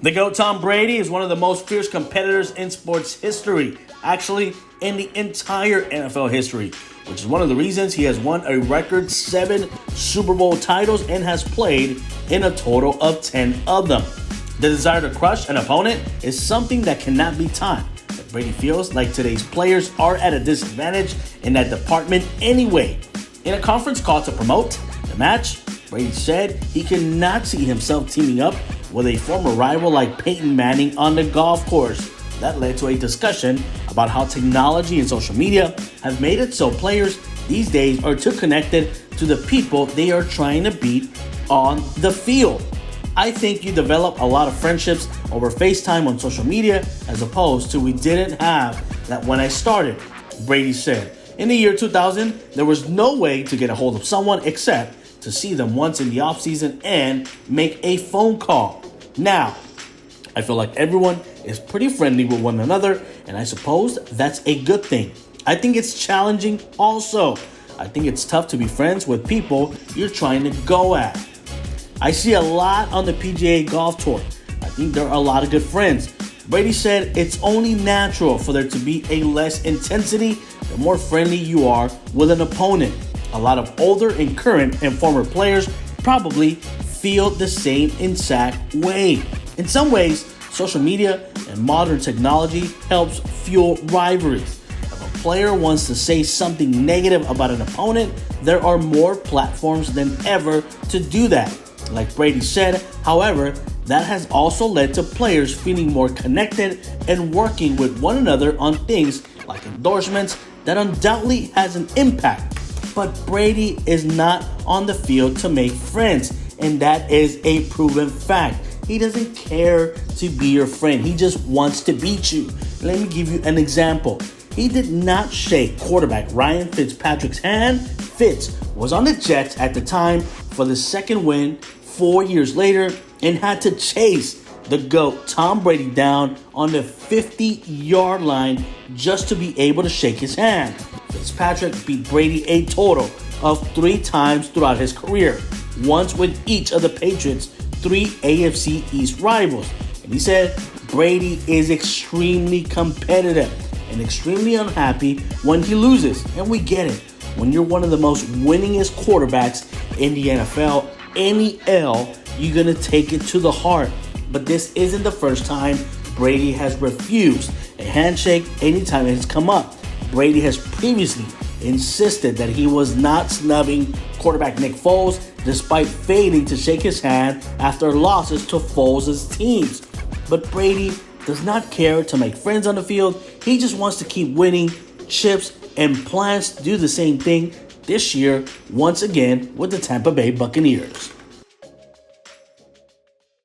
The GOAT Tom Brady is one of the most fierce competitors in sports history, actually in the entire NFL history, which is one of the reasons he has won a record 7 Super Bowl titles and has played in a total of 10 of them. The desire to crush an opponent is something that cannot be taught, but Brady feels like today's players are at a disadvantage in that department anyway. In a conference call to promote the match, Brady said he cannot see himself teaming up with a former rival like Peyton Manning on the golf course. That led to a discussion about how technology and social media have made it so players these days are too connected to the people they are trying to beat on the field. I think you develop a lot of friendships over FaceTime on social media as opposed to we didn't have that when I started, Brady said. In the year 2000, there was no way to get a hold of someone except to see them once in the offseason and make a phone call. Now, I feel like everyone is pretty friendly with one another, and I suppose that's a good thing. I think it's challenging also. I think it's tough to be friends with people you're trying to go at. I see a lot on the PGA Golf Tour. I think there are a lot of good friends. Brady said it's only natural for there to be a less intensity the more friendly you are with an opponent. A lot of older and current and former players probably feel the same exact way. In some ways, social media and modern technology helps fuel rivalries. If a player wants to say something negative about an opponent, there are more platforms than ever to do that. Like Brady said, however, that has also led to players feeling more connected and working with one another on things like endorsements that undoubtedly has an impact. But Brady is not on the field to make friends, and that is a proven fact. He doesn't care to be your friend. He just wants to beat you. Let me give you an example. He did not shake quarterback Ryan Fitzpatrick's hand. Fitz was on the Jets at the time for the second win 4 years later and had to chase the GOAT Tom Brady down on the 50-yard line just to be able to shake his hand. Fitzpatrick beat Brady a total of 3 times throughout his career, once with each of the Patriots' 3 AFC East rivals. And he said Brady is extremely competitive and extremely unhappy when he loses. And we get it. When you're one of the most winningest quarterbacks in the NFL, any L, you're going to take it to the heart. But this isn't the first time Brady has refused a handshake anytime it has come up. Brady has previously insisted that he was not snubbing quarterback Nick Foles despite failing to shake his hand after losses to Foles' teams. But Brady does not care to make friends on the field. He just wants to keep winning chips and plans to do the same thing this year once again with the Tampa Bay Buccaneers.